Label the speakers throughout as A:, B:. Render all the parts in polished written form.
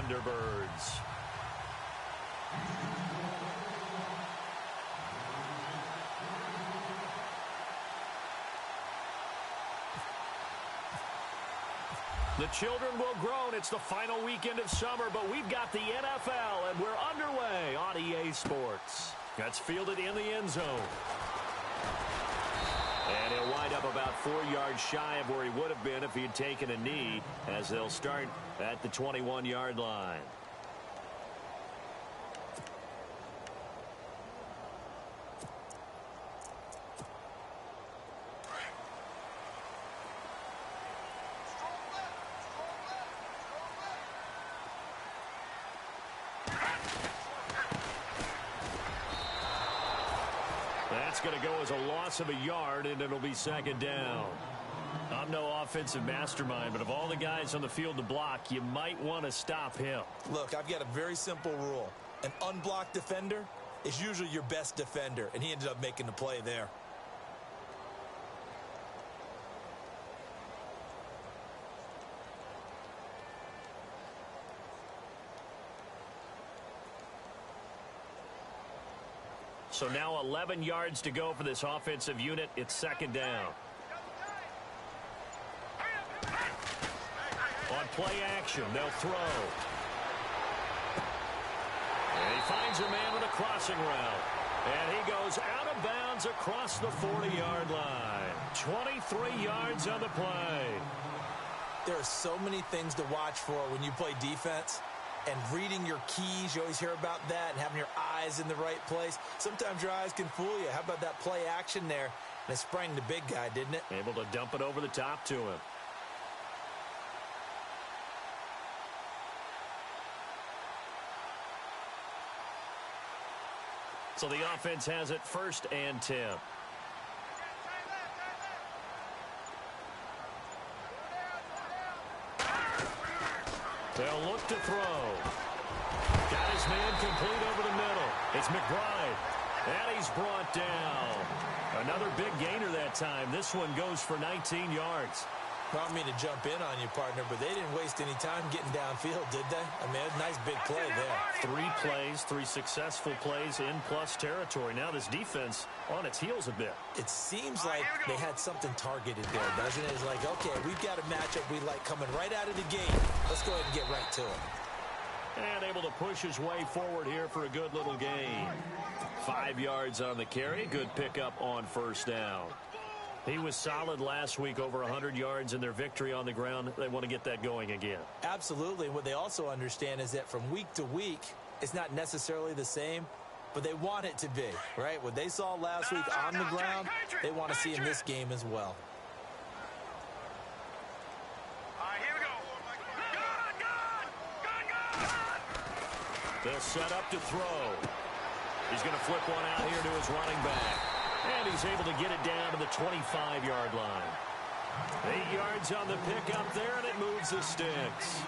A: Thunderbirds. The children will groan. It's the final weekend of summer, but we've got the NFL, and we're underway on EA Sports. That's fielded in the end zone. And he'll wind up about 4 yards shy of where he would have been if he had taken a knee, as they'll start at the 21-yard line. That's going to go as a loss of a yard, and it'll be second down. I'm no offensive mastermind, but of all the guys on the field to block, you might want to stop him.
B: Look, I've got a very simple rule. An unblocked defender is usually your best defender, and he ended up making the play there.
A: So now 11 yards to go for this offensive unit. It's second down. On play action, they'll throw. And he finds a man with a crossing route. And he goes out of bounds across the 40-yard line. 23 yards on the play.
B: There are so many things to watch for when you play defense. And reading your keys, you always hear about that, and having your eyes in the right place. Sometimes your eyes can fool you. How about that play action there? And it sprang the big guy, didn't it?
A: Able to dump it over the top to him. So the offense has it 1st and 10. They'll look to throw. Got his man complete over the middle. It's McBride. And he's brought down. Another big gainer that time. This one goes for 19 yards.
B: I don't mean to jump in on you, partner, but they didn't waste any time getting downfield, did they? I mean, a nice big play there.
A: 3 plays, 3 successful plays in plus territory. Now this defense on its heels a bit.
B: It seems like they had something targeted there, doesn't it? It's like, okay, we've got a matchup we like coming right out of the gate. Let's go ahead and get right to it.
A: And able to push his way forward here for a good little gain. 5 yards on the carry. Good pickup on 1st down. He was solid last week, over 100 yards in their victory on the ground. They want to get that going again.
B: Absolutely. And what they also understand is that from week to week, it's not necessarily the same, but they want it to be, right? What they saw last week on the ground, they want to see in this game as well.
A: They'll set up to throw. He's going to flip one out here to his running back. And he's able to get it down to the 25-yard line. 8 yards on the pickup there, and it moves the sticks.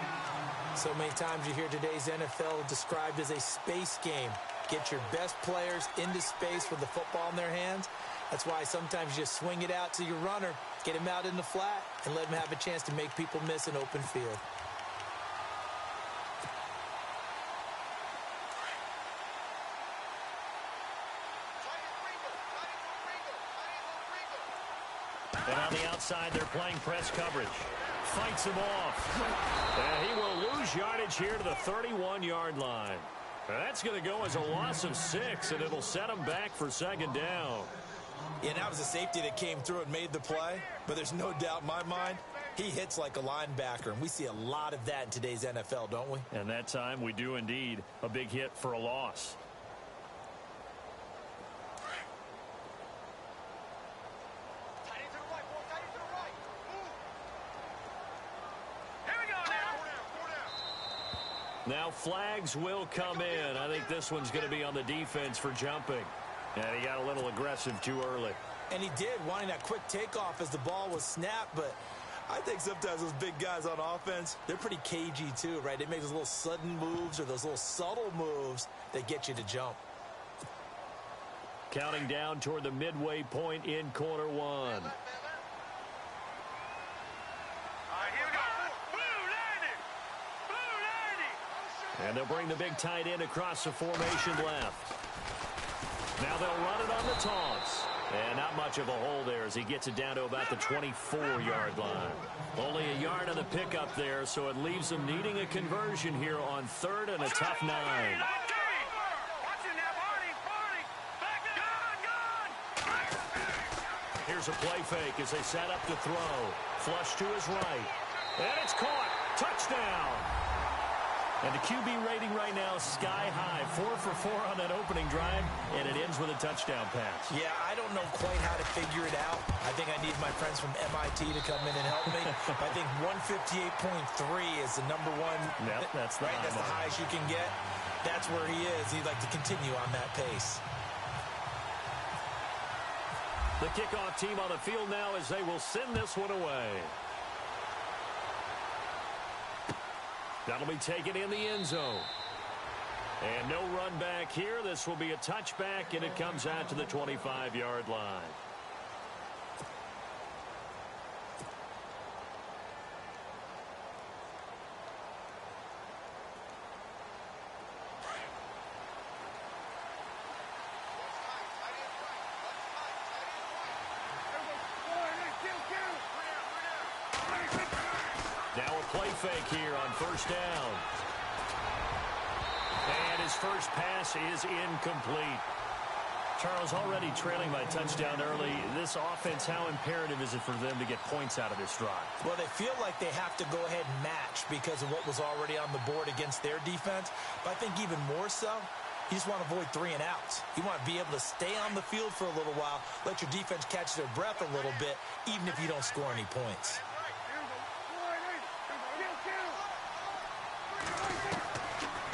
B: So many times you hear today's NFL described as a space game. Get your best players into space with the football in their hands. That's why sometimes you just swing it out to your runner, get him out in the flat, and let him have a chance to make people miss an open field.
A: And on the outside, they're playing press coverage. Fights him off. And he will lose yardage here to the 31-yard line. That's going to go as a loss of 6, and it'll set him back for second down.
B: Yeah, that was a safety that came through and made the play. But there's no doubt in my mind, he hits like a linebacker. And we see a lot of that in today's NFL, don't we?
A: And that time we do indeed. A big hit for a loss. Now flags will come in. I think this one's going to be on the defense for jumping. And he got a little aggressive too early.
B: And he did, wanting that quick takeoff as the ball was snapped. But I think sometimes those big guys on offense, they're pretty cagey too, right? They make those little sudden moves or those little subtle moves that get you to jump.
A: Counting down toward the midway point in quarter one. And they'll bring the big tight end across the formation left. Now they'll run it on the taunts. And not much of a hole there as he gets it down to about the 24-yard line. Only a yard on the pickup there, so it leaves them needing a conversion here on 3rd and a tough 9. Here's a play fake as they set up to throw. Flush to his right. And it's caught. Touchdown. And the QB rating right now is sky high. 4 for 4 on that opening drive, and it ends with a touchdown pass.
B: Yeah, I don't know quite how to figure it out. I think I need my friends from MIT to come in and help me. I think 158.3 is the number one.
A: Yep, that's the,
B: right, that's the highest you can get. That's where he is. He'd like to continue on that pace.
A: The kickoff team on the field now as they will send this one away. That'll be taken in the end zone. And no run back here. This will be a touchback, and it comes out to the 25-yard line. Now a play fake here on 1st down. And his first pass is incomplete. Charles, already trailing by touchdown early. This offense, how imperative is it for them to get points out of this drive?
B: Well, they feel like they have to go ahead and match because of what was already on the board against their defense. But I think even more so, you just want to avoid 3 and outs. You want to be able to stay on the field for a little while, let your defense catch their breath a little bit, even if you don't score any points.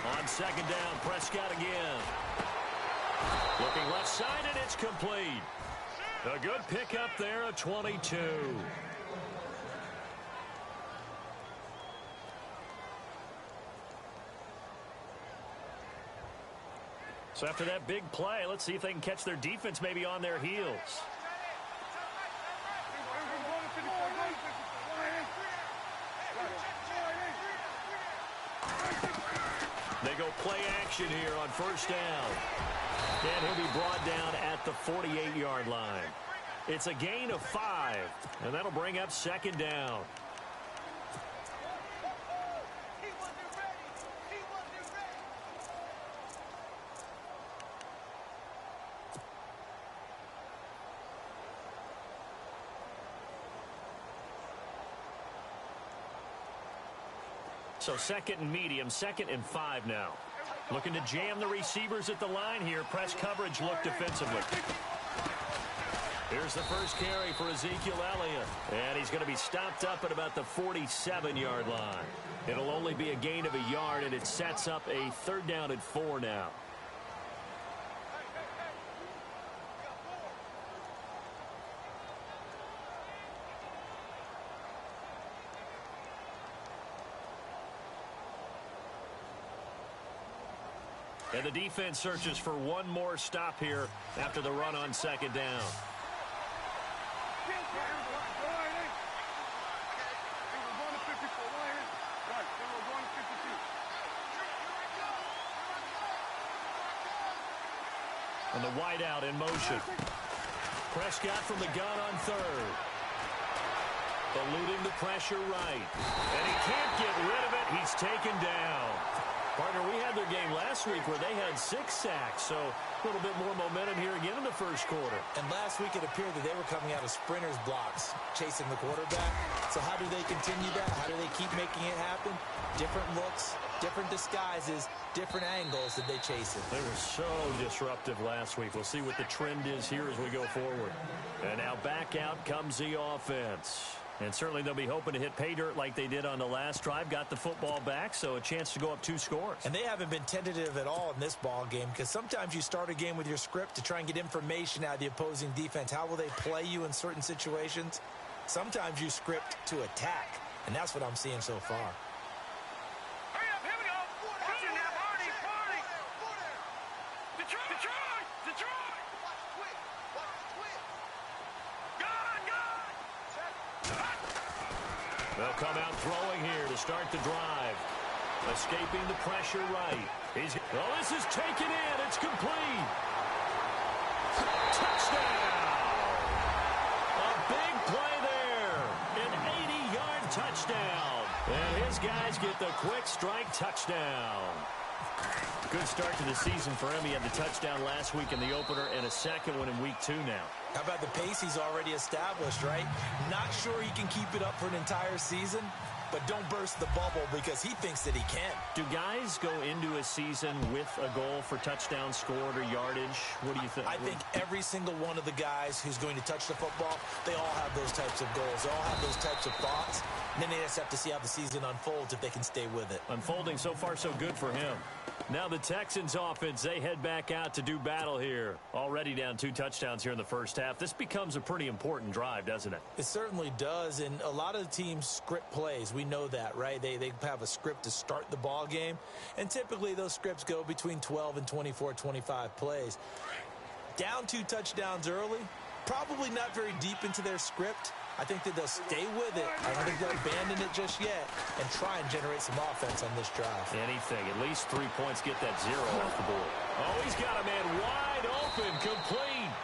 A: On 2nd down, Prescott again. Looking left side, and it's complete. A good pickup there, a 22. So after that big play, let's see if they can catch their defense maybe on their heels. They go play action here on 1st down. And he'll be brought down at the 48-yard line. It's a gain of 5, and that'll bring up 2nd down. So 2nd and medium, 2nd and 5 now. Looking to jam the receivers at the line here. Press coverage look defensively. Here's the first carry for Ezekiel Elliott. And he's going to be stopped up at about the 47-yard line. It'll only be a gain of a yard, and it sets up a 3rd down and 4 now. And the defense searches for one more stop here after the run on 2nd down. And the wideout in motion. Prescott from the gun on 3rd. Eluding the pressure right. And he can't get rid of it. He's taken down. Partner, we had their game last week where they had 6 sacks, so a little bit more momentum here again in the first quarter.
B: And last week it appeared that they were coming out of sprinters blocks, chasing the quarterback. So how do they continue that? How do they keep making it happen? Different looks, different disguises, different angles that they chase it.
A: They were so disruptive last week. We'll see what the trend is here as we go forward. And now back out comes the offense. And certainly they'll be hoping to hit pay dirt like they did on the last drive. Got the football back, so a chance to go up 2 scores.
B: And they haven't been tentative at all in this ball game because sometimes you start a game with your script to try and get information out of the opposing defense. How will they play you in certain situations? Sometimes you script to attack, and that's what I'm seeing so far.
A: They'll come out throwing here to start the drive. Escaping the pressure right. Oh, this is taken in. It's complete. Touchdown. A big play there. An 80-yard touchdown. And his guys get the quick strike touchdown. Good start to the season for him. He had the touchdown last week in the opener and a second one in week 2 now.
B: How about the pace he's already established, right? Not sure he can keep it up for an entire season, but don't burst the bubble because he thinks that he can.
A: Do guys go into a season with a goal for touchdowns scored or yardage? What do you think?
B: I think every single one of the guys who's going to touch the football, they all have those types of goals. They all have those types of thoughts. And then they just have to see how the season unfolds if they can stay with it.
A: Unfolding so far so good for him. Now the Texans offense, they head back out to do battle here. Already down 2 touchdowns here in the first half. This becomes a pretty important drive, doesn't it?
B: It certainly does, and a lot of the teams script plays. We know that, right? They have a script to start the ball game, and typically those scripts go between 12 and 24, 25 plays. Down 2 touchdowns early, probably not very deep into their script. I think that they'll stay with it. I don't think they'll abandon it just yet and try and generate some offense on this drive.
A: Anything. At least 3 points get that 0 off the board. Oh, he's got a man wide open, complete.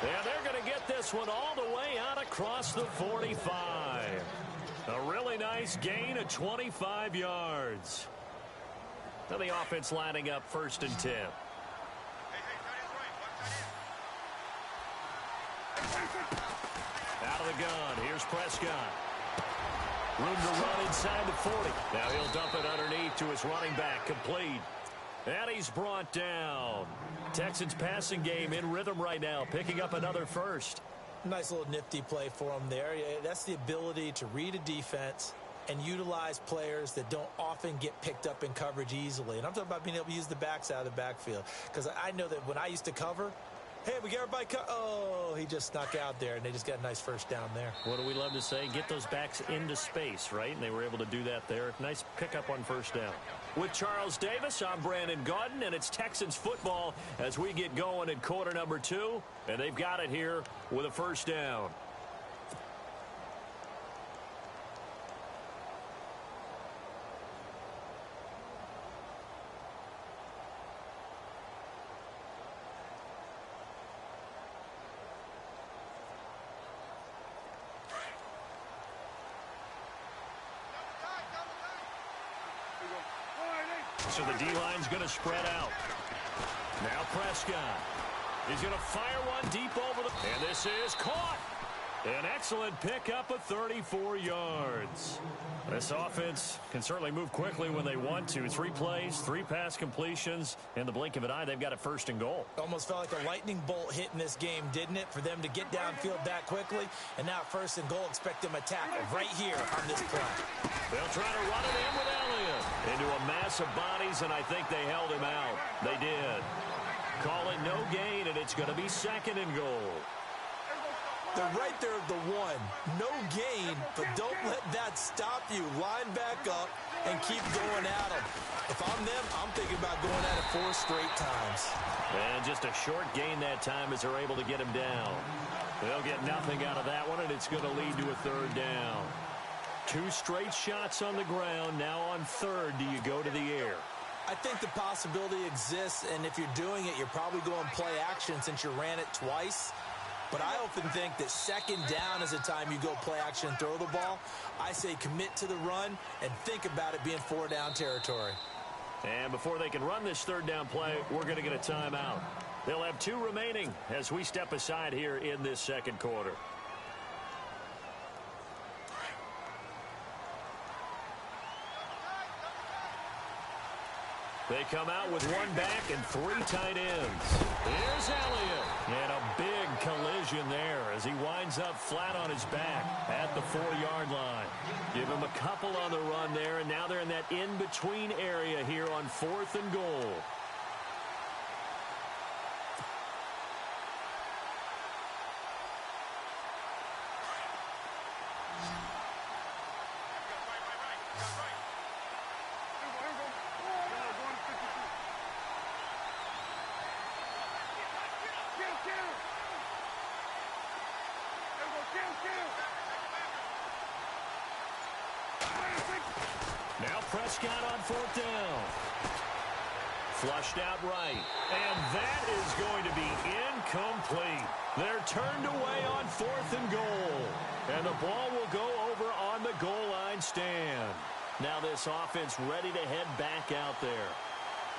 A: And they're going to get this one all the way out across the 45. A really nice gain of 25 yards. Now the offense lining up 1st and 10. Out of the gun. Here's Prescott. Room to run inside the 40. Now he'll dump it underneath to his running back. Complete. And he's brought down. Texans passing game in rhythm right now. Picking up another first.
B: Nice little nifty play for him there. That's the ability to read a defense and utilize players that don't often get picked up in coverage easily. And I'm talking about being able to use the backs out of the backfield. Because I know that when I used to cover, hey, we got everybody oh, he just snuck out there, and they just got a nice first down there.
A: What do we love to say? Get those backs into space, right? And they were able to do that there. Nice pickup on first down. With Charles Davis, I'm Brandon Gaudin, and it's Texans football as we get going in quarter number 2. And they've got it here with a first down. So the D-line's going to spread out. Now Prescott. He's going to fire one deep over the... And this is caught. An excellent pickup of 34 yards. This offense can certainly move quickly when they want to. 3 plays, 3 pass completions. In the blink of an eye, they've got a 1st and goal.
B: Almost felt like a lightning bolt hit in this game, didn't it? For them to get downfield that quickly. And now 1st and goal, expect them to tackle right here on this play.
A: They'll try to run it in with Elliott. Into a mass of bodies, and I think they held him out. They did. Call it no gain, and it's going to be 2nd and goal.
B: They're right there at the 1. No gain, but don't let that stop you. Line back up and keep going at them. If I'm them, I'm thinking about going at it 4 straight times.
A: And just a short gain that time as they're able to get him down. They'll get nothing out of that one, and it's going to lead to a 3rd down. 2 straight shots on the ground. Now on 3rd, do you go to the air?
B: I think the possibility exists, and if you're doing it, you're probably going play action since you ran it twice. But I often think that 2nd down is the time you go play action and throw the ball. I say commit to the run and think about it being 4 down territory.
A: And before they can run this 3rd down play, we're going to get a timeout. They'll have 2 remaining as we step aside here in this 2nd quarter. They come out with 1 back and 3 tight ends. Here's Elliott. And a big collision there as he winds up flat on his back at the 4-yard line. Give him a couple on the run there, and now they're in that in-between area here on 4th and goal. Prescott on 4th down. Flushed out right. And that is going to be incomplete. They're turned away on 4th and goal. And the ball will go over on the goal line stand. Now this offense ready to head back out there.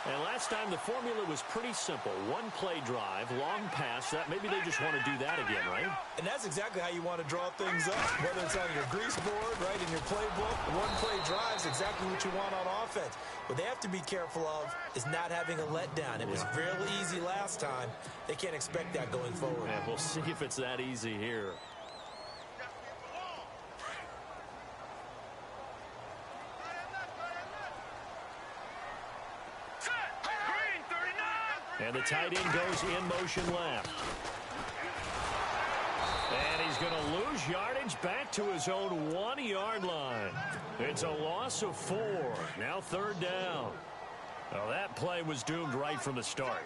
A: And last time the formula was pretty simple. One play drive, long pass. That maybe they just want to do that again, right?
B: And that's exactly how you want to draw things up. Whether it's on your grease board, right, in your playbook, one play drive is exactly what you want on offense. What they have to be careful of is not having a letdown. It was real easy last time. They can't expect that going forward.
A: Yeah, we'll see if it's that easy here. And the tight end goes in motion left. And he's going to lose yardage back to his own 1-yard line. It's a loss of 4. Now 3rd down. Well, that play was doomed right from the start.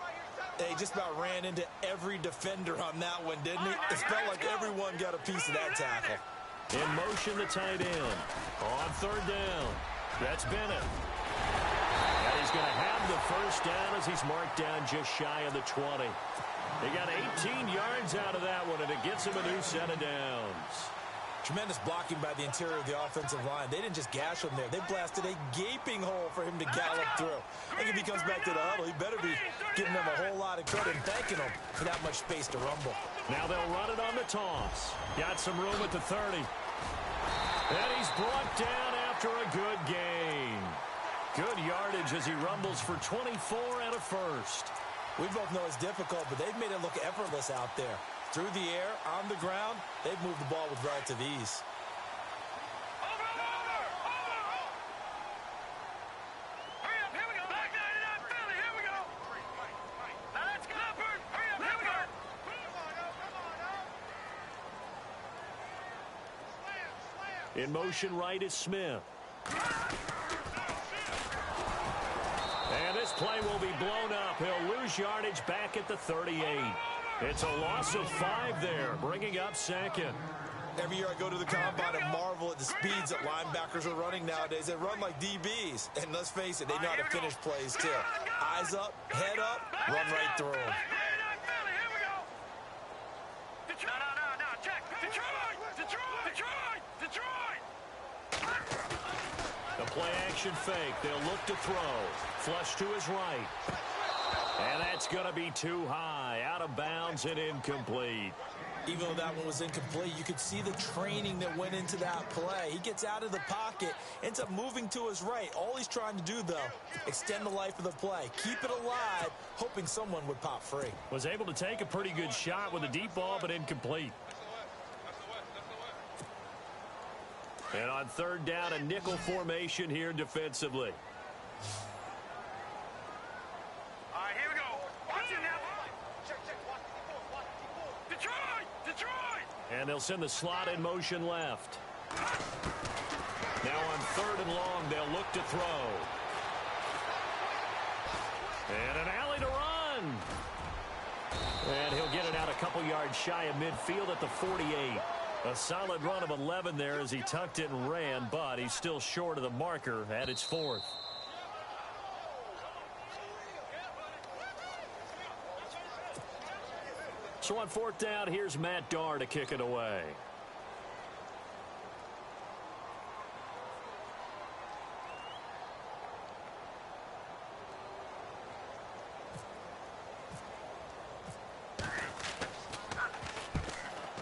B: They just about ran into every defender on that one, didn't he? It felt like everyone got a piece of that tackle.
A: In motion, the tight end. On 3rd down. That's Bennett. And he's going to have the first down as he's marked down just shy of the 20. He got 18 yards out of that one, and it gets him a new set of downs.
B: Tremendous blocking by the interior of the offensive line. They didn't just gash him there. They blasted a gaping hole for him to gallop through. I think if he comes back to the huddle, he better be giving them a whole lot of credit and thanking them for that much space to rumble.
A: Now they'll run it on the toss. Got some room at the 30. And he's brought down after a good gain. Good yardage as he rumbles for 24 and a first.
B: We both know it's difficult, but they've made it look effortless out there. Through the air, on the ground, they've moved the ball with relative ease.
A: In motion right is Smith. And this play will be blown up. He'll lose yardage back at the 38. It's a loss of 5 there, bringing up 2nd.
B: Every year I go to the combine and marvel at the speeds that linebackers are running nowadays. They run like DBs. And let's face it, they know how to finish plays too. Eyes up, head up, run right through them.
A: The play action fake. They'll look to throw. Flush to his right. And that's going to be too high. Out of bounds and incomplete.
B: Even though that one was incomplete, you could see the training that went into that play. He gets out of the pocket, ends up moving to his right. All he's trying to do, though, extend the life of the play. Keep it alive, hoping someone would pop free.
A: Was able to take a pretty good shot with a deep ball, but incomplete. And on 3rd down, a nickel formation here defensively.
C: All right, here we go. Watch it now. Detroit!
A: And they'll send the slot in motion left. Now on 3rd and long, they'll look to throw. And an alley to run. And he'll get it out a couple yards shy of midfield at the 48. A solid run of 11 there as he tucked it and ran, but he's still short of the marker at its 4th. So on 4th down, here's Matt Darr to kick it away.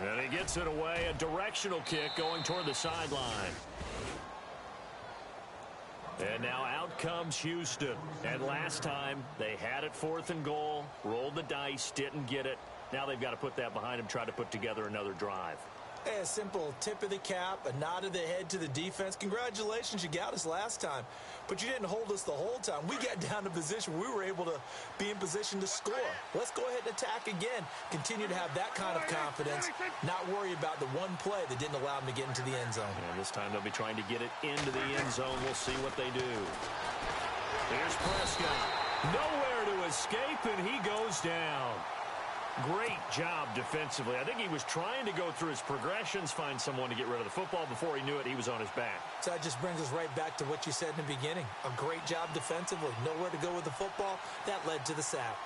A: And he gets it away, a directional kick going toward the sideline. And now out comes Houston. And last time, they had it 4th and goal, rolled the dice, didn't get it. Now they've got to put that behind them, try to put together another drive.
B: Hey, a simple tip of the cap, a nod of the head to the defense. Congratulations, you got us last time. But you didn't hold us the whole time. We got down to position where we were able to be in position to score. Let's go ahead and attack again. Continue to have that kind of confidence. Not worry about the one play that didn't allow them to get into the end zone.
A: And this time they'll be trying to get it into the end zone. We'll see what they do. Here's Prescott. Nowhere to escape, and he goes down. Great job defensively. I think he was trying to go through his progressions, find someone to get rid of the football. Before he knew it, he was on his back.
B: So that just brings us right back to what you said in the beginning. A great job defensively. Nowhere to go with the football. That led to the sack.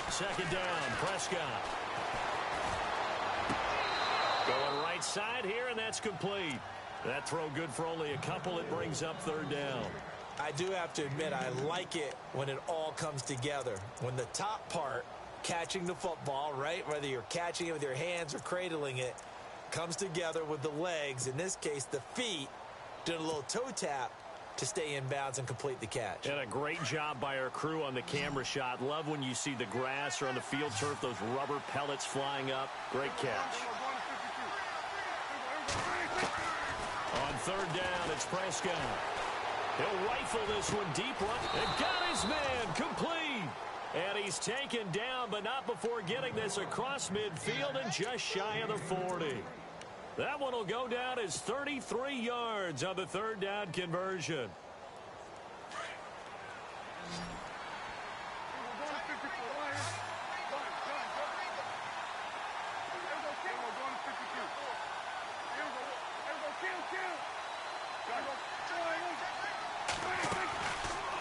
A: Second down, Prescott. Going right side here, and that's complete. That throw good for only a couple. It brings up third down.
B: I do have to admit, I like it when it all comes together. When the top part, catching the football, right, whether you're catching it with your hands or cradling it, comes together with the legs, in this case the feet, doing a little toe tap to stay in bounds and complete the catch.
A: And a great job by our crew on the camera shot. Love when you see the grass or on the field turf, those rubber pellets flying up. Great catch. On third down, it's Prescott. He'll rifle this one deep right. And got his man complete. And he's taken down, but not before getting this across midfield and just shy of the 40. That one will go down as 33 yards on the third down conversion.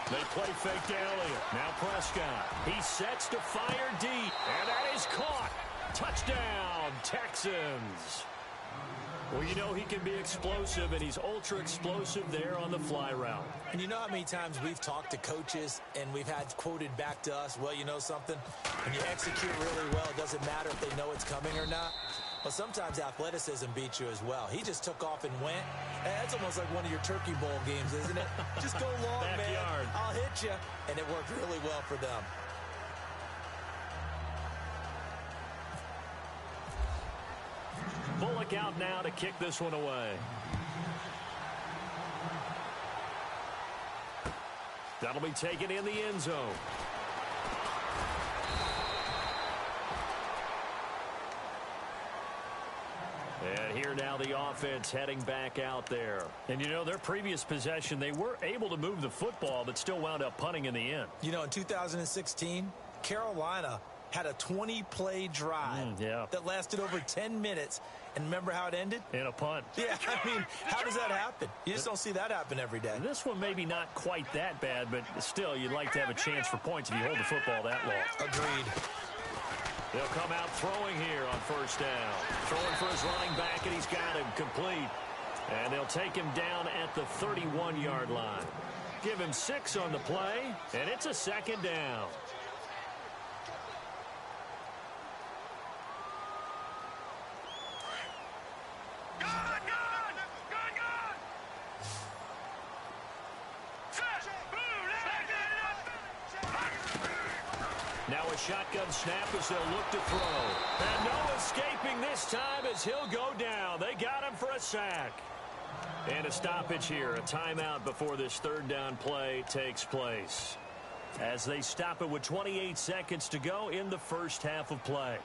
A: They play fake to Elliott. Now Prescott. He sets to fire deep. And that is caught. Touchdown, Texans. Well, you know he can be explosive, and he's ultra-explosive there on the fly route.
B: And you know how many times we've talked to coaches and we've had quoted back to us, well, you know something? When you execute really well, it doesn't matter if they know it's coming or not. Well, sometimes athleticism beats you as well. He just took off and went. That's almost like one of your Turkey Bowl games, isn't it? Just go long, man. I'll hit you. And it worked really well for them.
A: Bullock out now to kick this one away. That'll be taken in the end zone. And here now the offense heading back out there. And, you know, their previous possession, they were able to move the football, but still wound up punting in the end.
B: You know, in 2016, Carolina had a 20-play drive that lasted over 10 minutes. And remember how it ended?
A: In a punt.
B: Yeah, I mean, how does that happen? You just don't see that happen every day.
A: This one maybe not quite that bad, but still, you'd like to have a chance for points if you hold the football that long.
B: Agreed.
A: They'll come out throwing here on first down. Throwing for his running back, and he's got him complete. And they'll take him down at the 31-yard line. Give him 6 on the play, and it's a second down. Now a shotgun snap as they'll look to throw. And no escaping this time as he'll go down. They got him for a sack. And a stoppage here, a timeout before this third down play takes place. As they stop it with 28 seconds to go in the first half of play.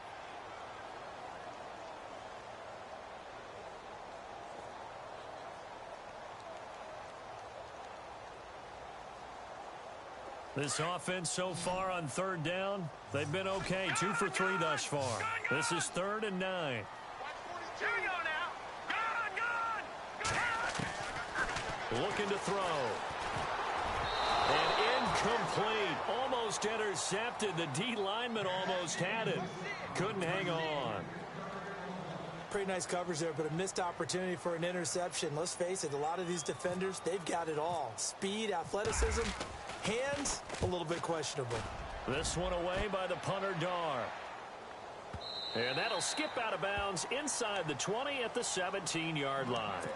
A: This offense so far on third down, they've been okay. 2 for 3 thus far. This is 3rd and 9.
C: Here we go now. Gone.
A: Looking to throw. And incomplete. Almost intercepted. The D lineman almost had it. Couldn't hang on.
B: Pretty nice coverage there, but a missed opportunity for an interception. Let's face it, a lot of these defenders, they've got it all. Speed, athleticism, hands, a little bit questionable.
A: This one away by the punter, Dar. And that'll skip out of bounds inside the 20 at the 17-yard line.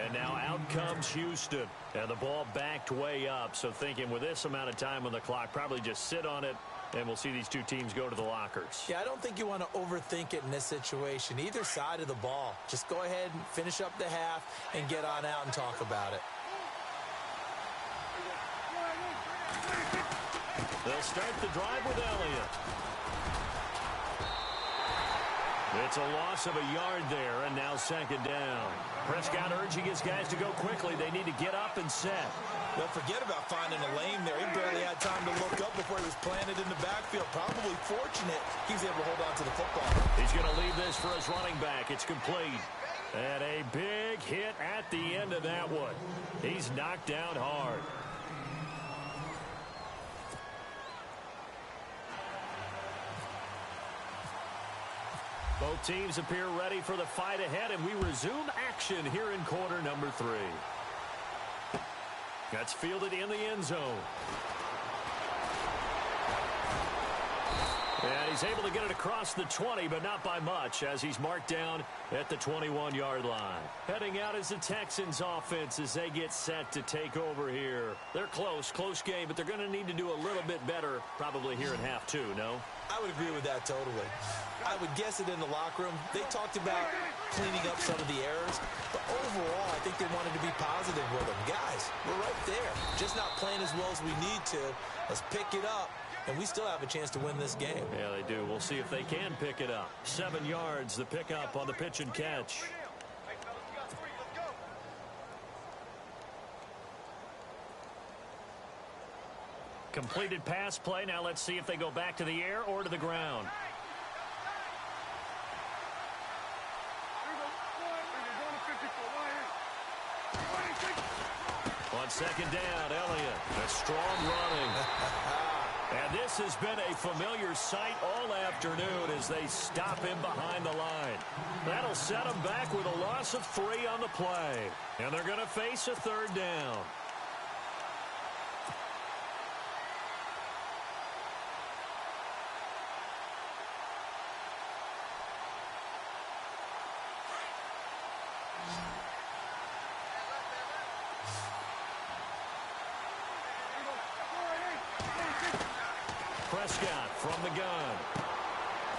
A: And now out comes Houston. And the ball backed way up. So thinking with this amount of time on the clock, probably just sit on it, and we'll see these two teams go to the lockers.
B: Yeah, I don't think you want to overthink it in this situation. Either side of the ball. Just go ahead and finish up the half and get on out and talk about it. They'll
A: start the drive with Elliott. It's a loss of a yard there, and now second down. Prescott urging his guys to go quickly. They need to get up and set.
B: Well, forget about finding a lane there. He barely had time to look up before he was planted in the backfield. Probably fortunate he was able to hold on to the football.
A: He's going to leave this for his running back. It's complete. And a big hit at the end of that one. He's knocked down hard. Both teams appear ready for the fight ahead, and we resume action here in quarter number 3. That's fielded in the end zone. And he's able to get it across the 20, but not by much, as he's marked down at the 21-yard line. Heading out is the Texans offense as they get set to take over here. They're close game, but they're going to need to do a little bit better probably here in half 2, no?
B: I would agree with that totally. I would guess it in the locker room. They talked about cleaning up some of the errors, but overall, I think they wanted to be positive with them. Guys, we're right there. Just not playing as well as we need to. Let's pick it up, and we still have a chance to win this game.
A: Yeah, they do. We'll see if they can pick it up. 7 yards, the pickup on the pitch and catch. Completed pass play. Now let's see if they go back to the air or to the ground. On second down, Elliott. A strong running. And this has been a familiar sight all afternoon as they stop him behind the line. That'll set him back with a loss of 3 on the play. And they're going to face a third down. Prescott from the gun.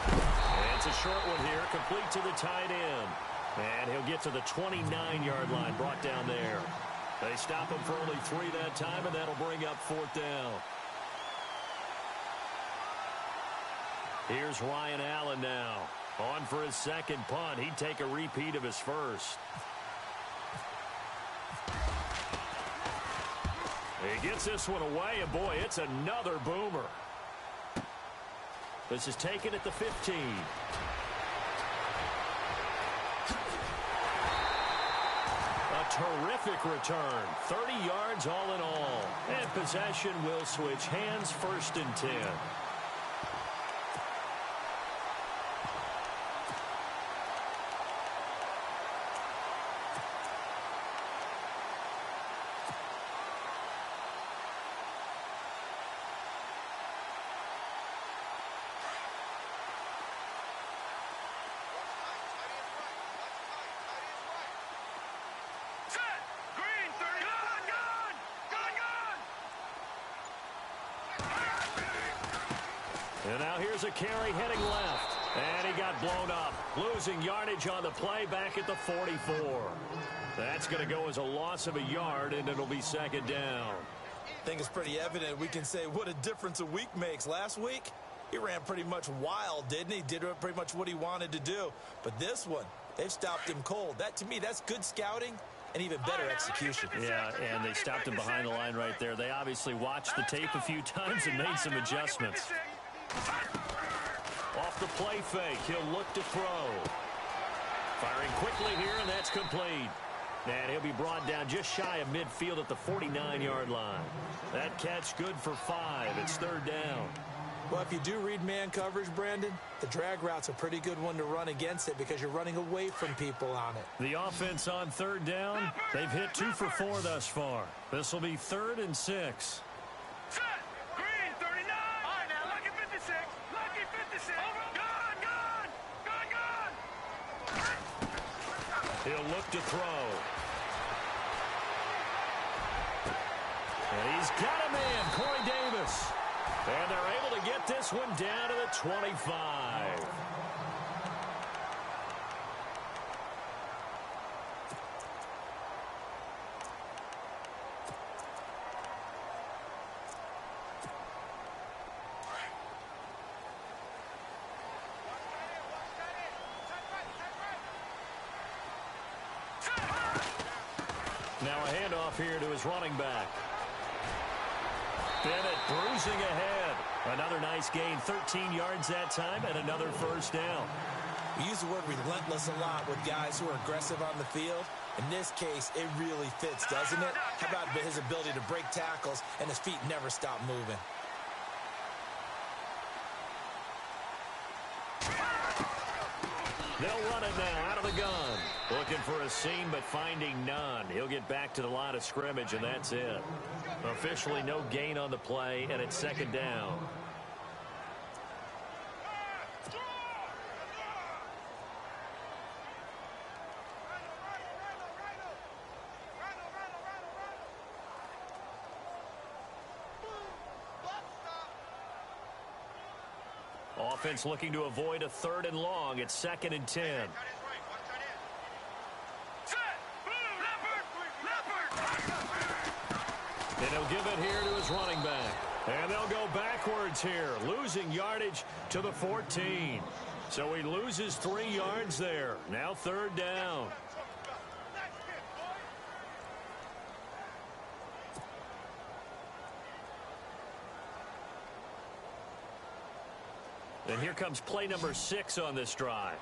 A: And it's a short one here, complete to the tight end. And he'll get to the 29-yard line, brought down there. They stop him for only 3 that time, and that'll bring up 4th down. Here's Ryan Allen now. On for his second punt. He'd take a repeat of his first. He gets this one away, and boy, it's another boomer. This is taken at the 15. A terrific return. 30 yards all in all. And possession will switch hands, 1st and 10. And now here's a carry heading left. And he got blown up. Losing yardage on the play back at the 44. That's going to go as a loss of a yard, and it'll be second down.
B: I think it's pretty evident we can say what a difference a week makes. Last week, he ran pretty much wild, didn't he? Did pretty much what he wanted to do. But this one, they've stopped him cold. That, to me, that's good scouting and even better execution.
A: Yeah, and they stopped him behind the line right there. They obviously watched the tape a few times and made some adjustments. Off the play fake, he'll look to throw. Firing quickly here, and that's complete. And he'll be brought down just shy of midfield at the 49-yard line. That catch good for 5. It's 3rd down.
B: Well, if you do read man coverage, Brandon, the drag route's a pretty good one to run against it because you're running away from people on it.
A: The offense on 3rd down, they've hit 2 for 4 thus far. This will be 3rd and 6.
C: Set. Green, 39. All right, now, lucky 56. Lucky 56. Gone, gone. Gone, gone.
A: He'll look to throw. And he's got a man, Corey Davis. And they're able to get this one down to the 25. Now a handoff here to his running back. Bennett bruising ahead. Another nice gain, 13 yards that time, and another first down.
B: We use the word relentless a lot with guys who are aggressive on the field. In this case, it really fits, doesn't it? How about his ability to break tackles and his feet never stop moving?
A: They'll run it now out of the gun. Looking for a seam, but finding none. He'll get back to the line of scrimmage, and that's it. Officially no gain on the play, and it's second down. Offense looking to avoid a 3rd and long. It's 2nd and 10. And he'll give it here to his running back. And they'll go backwards here, losing yardage to the 14. So he loses 3 yards there. Now 3rd down. And here comes play number 6 on this drive.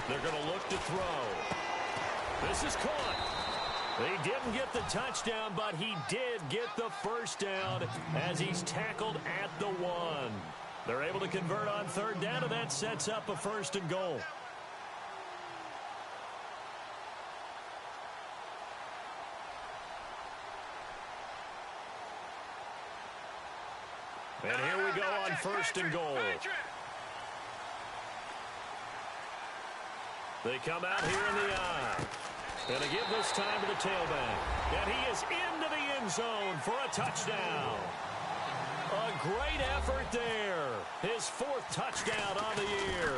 A: They're going to look to throw. This is caught. He didn't get the touchdown, but he did get the first down as he's tackled at the 1. They're able to convert on 3rd down, and that sets up a 1st and goal. And here we go on 1st and goal. They come out here in the eye. And they give this time to the tailback. And he is into the end zone for a touchdown. A great effort there. His 4th touchdown on the year.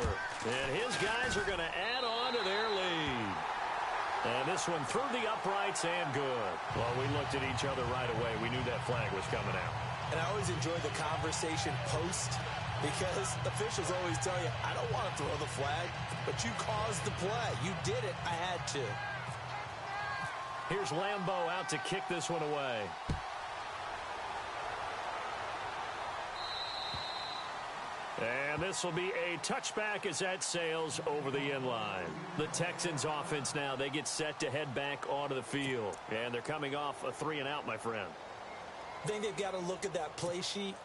A: And his guys are going to add on to their lead. And this one through the uprights and good. Well, we looked at each other right away. We knew that flag was coming out.
B: And I always enjoy the conversation post, because officials always tell you, I don't want to throw the flag, but you caused the play. You did it. I had to.
A: Here's Lambeau out to kick this one away. And this will be a touchback as that sails over the end line. The Texans offense now, they get set to head back onto the field. And they're coming off a 3-and-out, my friend.
B: I think they've got to look at that play sheet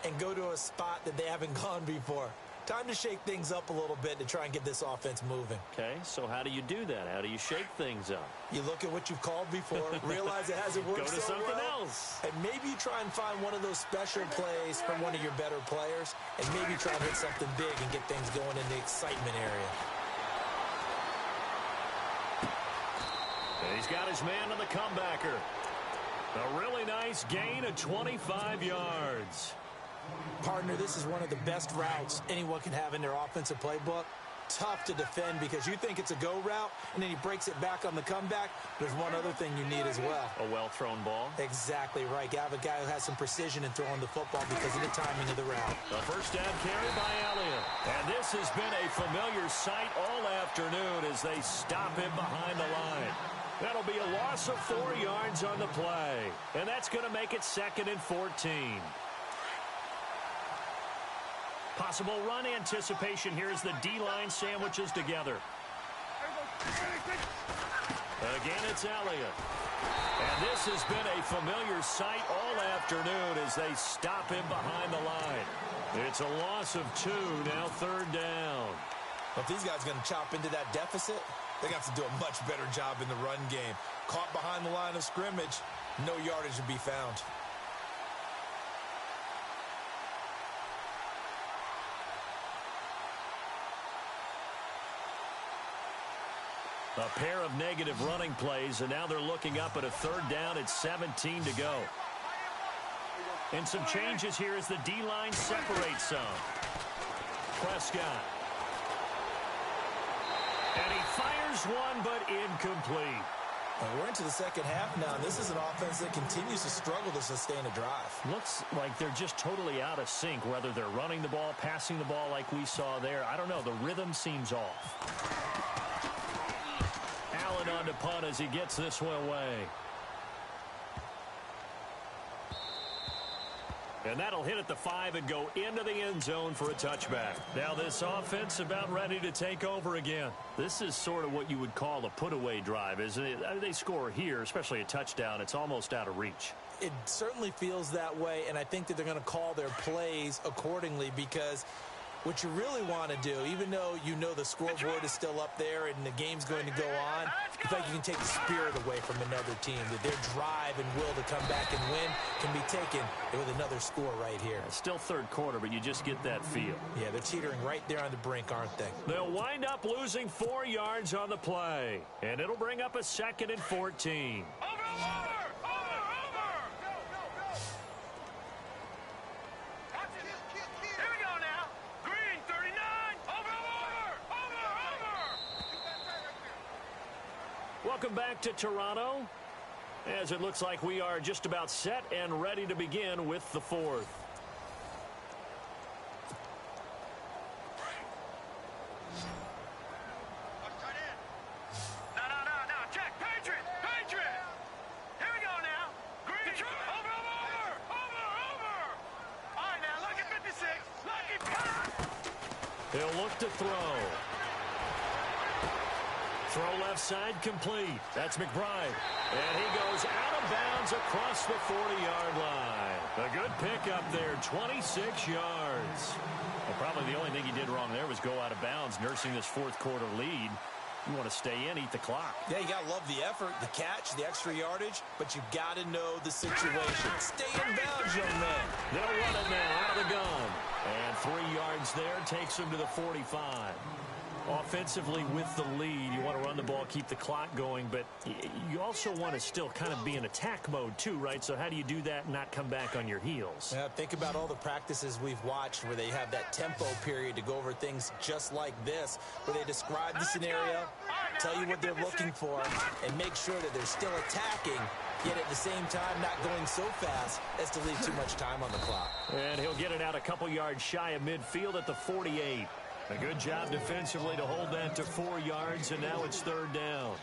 B: and go to a spot that they haven't gone before. Time to shake things up a little bit to try and get this offense moving.
A: Okay, so how do you do that? How do you shake things up?
B: You look at what you've called before, realize it hasn't worked
A: so well. Go to something else.
B: And maybe you try and find one of those special plays from one of your better players, and maybe try and hit something big and get things going in the excitement area.
A: And he's got his man on the comebacker. A really nice gain of 25 yards.
B: Partner, this is one of the best routes anyone can have in their offensive playbook. Tough to defend because you think it's a go route, and then he breaks it back on the comeback. There's one other thing you need as well.
A: A well-thrown ball?
B: Exactly right. You have a guy who has some precision in throwing the football because of the timing of the route.
A: A first down carry by Elliott. And this has been a familiar sight all afternoon as they stop him behind the line. That'll be a loss of 4 yards on the play. And that's going to make it 2nd and 14. Possible run anticipation here as the D-line sandwiches together. Again, it's Elliott. And this has been a familiar sight all afternoon as they stop him behind the line. It's a loss of 2, now 3rd down.
B: If these guys are going to chop into that deficit, they got to do a much better job in the run game. Caught behind the line of scrimmage, no yardage to be found.
A: A pair of negative running plays, and now they're looking up at a 3rd down at 17 to go. And some changes here as the D-line separates some. Prescott. And he fires one, but incomplete.
B: And we're into the second half now, and this is an offense that continues to struggle to sustain a drive.
A: Looks like they're just totally out of sync, whether they're running the ball, passing the ball like we saw there. I don't know. The rhythm seems off. Allen on to punt as he gets this one away. And that'll hit at the 5 and go into the end zone for a touchback. Now this offense about ready to take over again. This is sort of what you would call a put-away drive, isn't it? I mean, they score here, especially a touchdown. It's almost out of reach.
B: It certainly feels that way, and I think that they're going to call their plays accordingly, because what you really want to do, even though you know the scoreboard is still up there and the game's going to go on, I feel like you can take the spirit away from another team, that their drive and will to come back and win can be taken with another score right here.
A: It's still third quarter, but you just get that feel.
B: Yeah, they're teetering right there on the brink, aren't they?
A: They'll wind up losing 4 yards on the play, and it'll bring up a 2nd and 14. Welcome back to Toronto, as it looks like we are just about set and ready to begin with the 4th.
C: No, check, Patriot! Here we go now. Green, over! All right, now, lucky 56, lucky pass!
A: He'll look to throw. Throw left side complete. That's McBride. And he goes out of bounds across the 40-yard line. A good pickup there, 26 yards. Well, probably the only thing he did wrong there was go out of bounds, nursing this fourth quarter lead. You want to stay in, eat the clock.
B: Yeah, you got to love the effort, the catch, the extra yardage, but you've got to know the situation. Stay in bounds, young man.
A: They'll run it now out of the gun. And 3 yards there takes him to the 45. Offensively with the lead, you want to run the ball, keep the clock going, but you also want to still kind of be in attack mode too, right? So how do you do that and not come back on your heels?
B: Yeah, think about all the practices we've watched where they have that tempo period to go over things just like this, where they describe the scenario, tell you what they're looking for, and make sure that they're still attacking, yet at the same time not going so fast as to leave too much time on the clock.
A: And he'll get it out a couple yards shy of midfield at the 48. A good job defensively to hold that to 4 yards, and now it's 3rd down.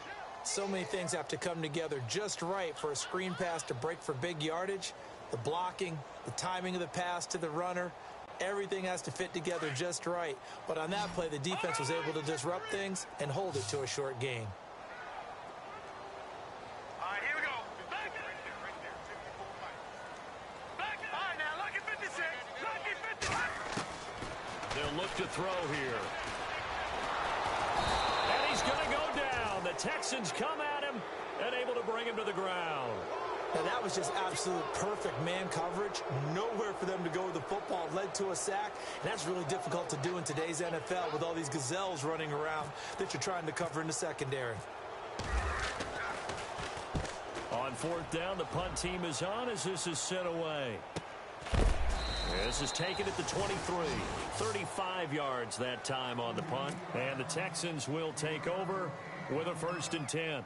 B: So many things have to come together just right for a screen pass to break for big yardage. The blocking, the timing of the pass to the runner, everything has to fit together just right. But on that play, the defense was able to disrupt things and hold it to a short gain.
C: All right, here we go. Back all right, now, lucky 56, lucky 56.
A: They'll look to throw here. And he's going to go down. The Texans come at him and able to bring him to the ground.
B: Now, that was just absolute perfect man coverage. Nowhere for them to go with the football. Led to a sack. And that's really difficult to do in today's NFL with all these gazelles running around that you're trying to cover in the secondary.
A: On 4th down, the punt team is on as this is sent away. This is taken at the 23. 35 yards that time on the punt. And the Texans will take over with a 1st and 10.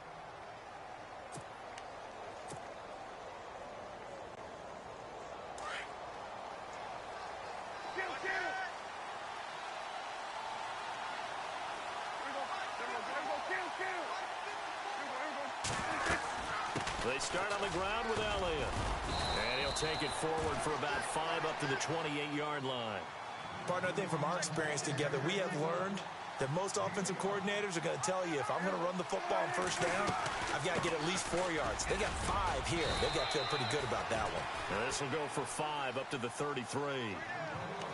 A: They start on the ground with Elliott. And he'll take it forward for about 5 up to the 28-yard line.
B: Partner, I think from our experience together, we have learned that most offensive coordinators are going to tell you, if I'm going to run the football on 1st down, I've got to get at least 4 yards. They got 5 here. They've got to feel pretty good about that one.
A: This will go for 5 up to the 33.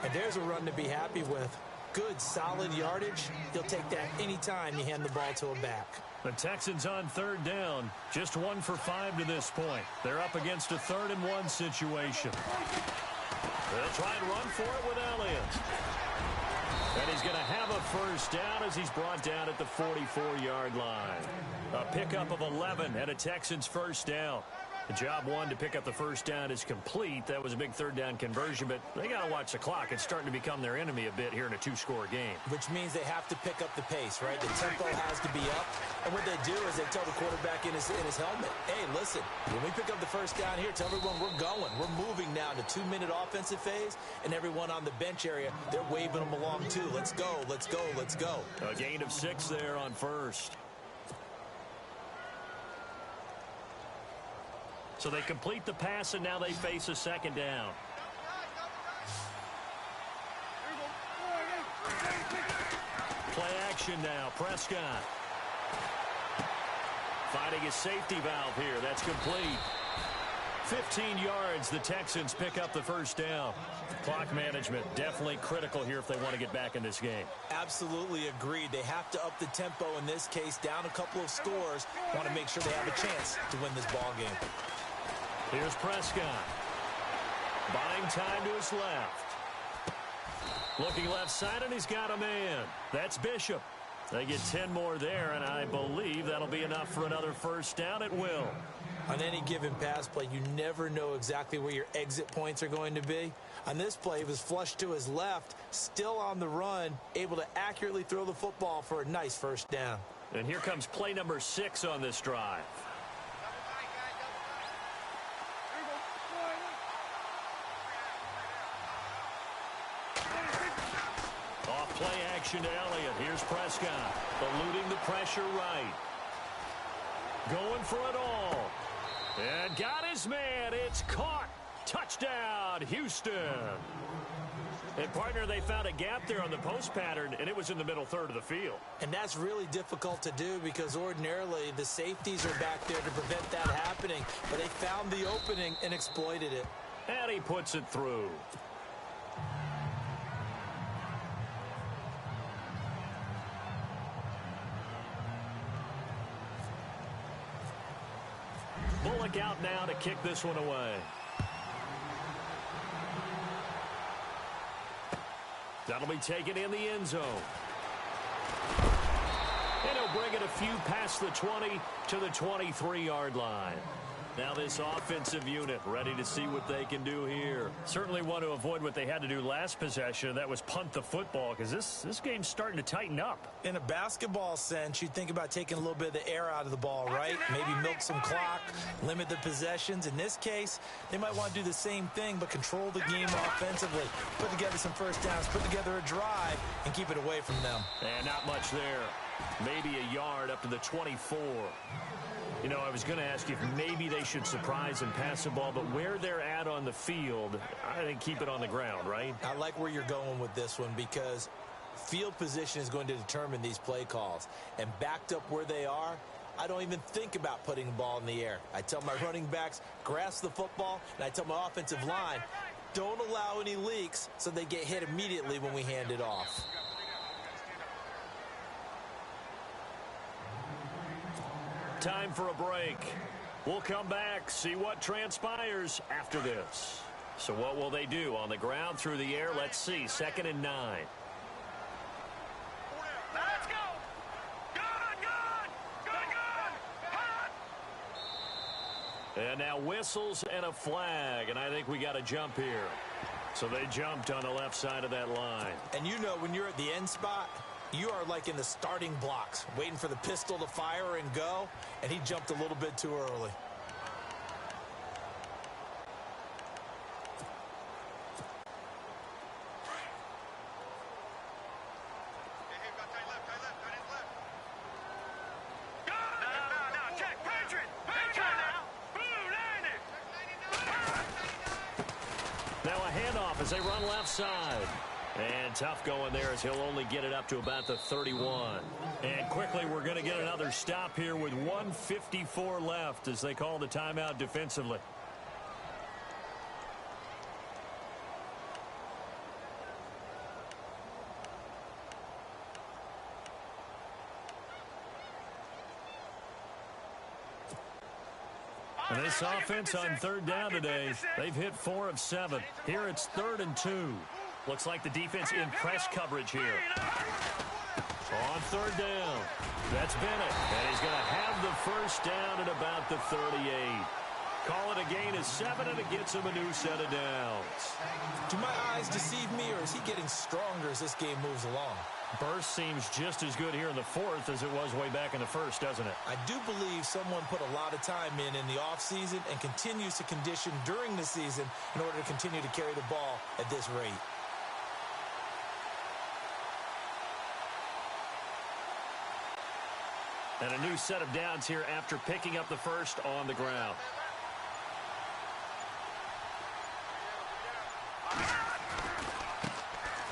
B: And there's a run to be happy with. Good, solid yardage. You'll take that anytime you hand the ball to a back.
A: The Texans on 3rd down. Just 1 for 5 to this point. They're up against a 3rd and 1 situation. They'll try and run for it with Elliott. And he's going to have a 1st down as he's brought down at the 44-yard line. A pickup of 11 and a Texans 1st down. Job one to pick up the first down is complete. That was a big third down conversion, but they got to watch the clock. It's starting to become their enemy a bit here in a two-score game.
B: Which means they have to pick up the pace, right? The tempo has to be up. And what they do is they tell the quarterback in his helmet, hey, listen, when we pick up the first down here, tell everyone we're going. We're moving now to 2-minute offensive phase, and everyone on the bench area, they're waving them along too. Let's go, let's go, let's go.
A: A gain of 6 there on first. So they complete the pass, and now they face a second down. Play action now. Prescott finding his safety valve here. That's complete. 15 yards. The Texans pick up the first down. Clock management definitely critical here if they want to get back in this game.
B: Absolutely agreed. They have to up the tempo in this case, down a couple of scores. Want to make sure they have a chance to win this ball game.
A: Here's Prescott. Buying time to his left. Looking left side, and he's got a man. That's Bishop. They get 10 more there, and I believe that'll be enough for another first down at will.
B: On any given pass play, you never know exactly where your exit points are going to be. On this play, he was flushed to his left, still on the run, able to accurately throw the football for a nice first down.
A: And here comes play number 6 on this drive. Off play action to Elliott. Here's Prescott, eluding the pressure right. Going for it all. And got his man. It's caught. Touchdown, Houston. And, partner, they found a gap there on the post pattern, and it was in the middle third of the field.
B: And that's really difficult to do because ordinarily the safeties are back there to prevent that happening. But they found the opening and exploited it.
A: And he puts it through. Bullock out now to kick this one away. That'll be taken in the end zone. And he'll bring it a few past the 20 to the 23-yard line. Now this offensive unit ready to see what they can do here. Certainly want to avoid what they had to do last possession. That was punt the football because this game's starting to tighten up.
B: In a basketball sense, you think about taking a little bit of the air out of the ball, right? Maybe milk some clock, limit the possessions. In this case, they might want to do the same thing but control the game offensively. Put together some first downs, put together a drive, and keep it away from them.
A: And not much there. Maybe a yard up to the 24. You know, I was going to ask you if maybe they should surprise and pass the ball, but where they're at on the field, I think keep it on the ground, right?
B: I like where you're going with this one because field position is going to determine these play calls. And backed up where they are, I don't even think about putting the ball in the air. I tell my running backs, grasp the football, and I tell my offensive line, don't allow any leaks so they get hit immediately when we hand it off.
A: Time for a break. We'll come back, see what transpires after this. So what will they do? On the ground, through the air? Let's see. 2nd and 9.
C: Let's go! Good!
A: And now whistles and a flag, and I think we got a jump here. So they jumped on the left side of that line.
B: And you know when you're at the end spot, you are like in the starting blocks, waiting for the pistol to fire and go, and he jumped a little bit too early.
C: Now, check, Patriot!
A: Now a handoff as they run left side. And tough going there as he'll only get it up to about the 31. And quickly we're going to get another stop here with 1:54 left as they call the timeout defensively. And this offense on 3rd down today, they've hit 4 of 7. Here it's 3rd and 2. Looks like the defense in press coverage here. On 3rd down, that's Bennett. And he's going to have the first down at about the 38. Call it a gain of 7, and it gets him a new set of downs.
B: Do my eyes deceive me, or is he getting stronger as this game moves along?
A: Burst seems just as good here in the fourth as it was way back in the first, doesn't it?
B: I do believe someone put a lot of time in the offseason and continues to condition during the season in order to continue to carry the ball at this rate.
A: And a new set of downs here after picking up the first on the ground.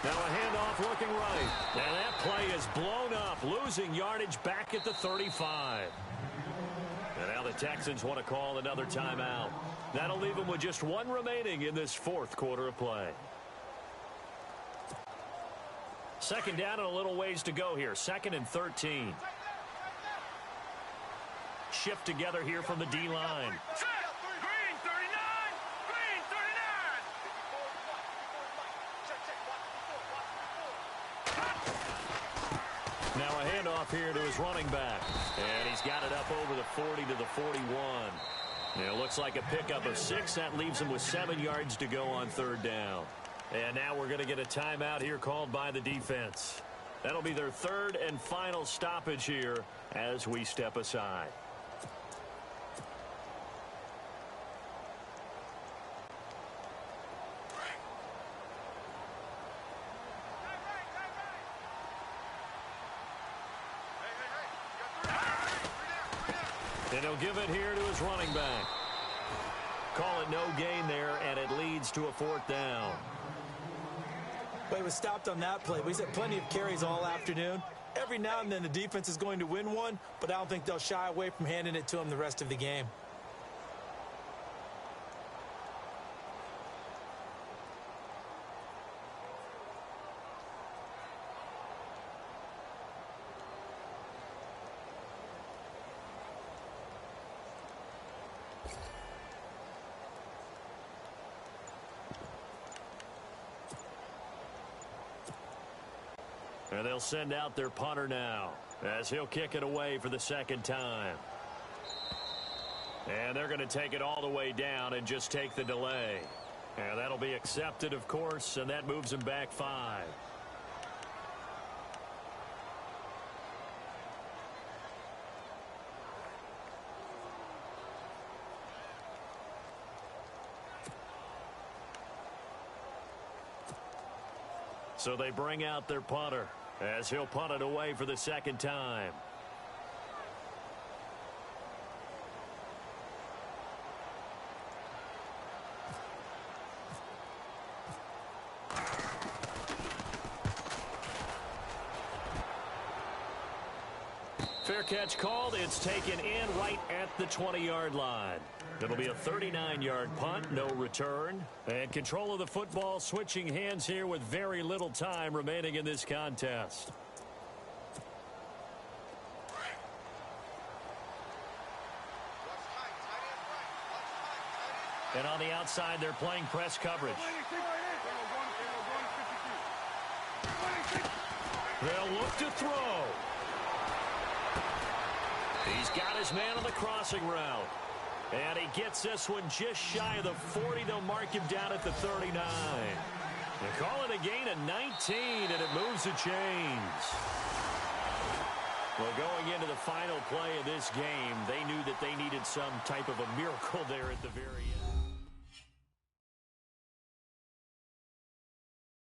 A: Now a handoff looking right. And that play is blown up, losing yardage back at the 35. And now the Texans want to call another timeout. That'll leave them with just one remaining in this fourth quarter of play. Second down and a little ways to go here. 2nd and 13. Shift together here from the D-line.
C: Green 39! Green 39!
A: Now a handoff here to his running back. And he's got it up over the 40 to the 41. And it looks like a pickup of 6. That leaves him with 7 yards to go on third down. And now we're going to get a timeout here called by the defense. That'll be their third and final stoppage here as we step aside. And he'll give it here to his running back. Call it no gain there, and it leads to a 4th down.
B: But he was stopped on that play. He's had plenty of carries all afternoon. Every now and then the defense is going to win one, but I don't think they'll shy away from handing it to him the rest of the game.
A: And they'll send out their punter now as he'll kick it away for the 2nd time. And they're going to take it all the way down and just take the delay. And that'll be accepted, of course, and that moves him back 5. So they bring out their punter as he'll punt it away for the 2nd time. Fair catch called. It's taken in right at the 20-yard line. It'll be a 39-yard punt, no return. And control of the football switching hands here with very little time remaining in this contest. And on the outside, they're playing press coverage. They'll look to throw. He's got his man on the crossing route. And he gets this one just shy of the 40. They'll mark him down at the 39. They call it a gain of 19, and it moves the chains. Well, going into the final play of this game, they knew that they needed some type of a miracle there at the very end.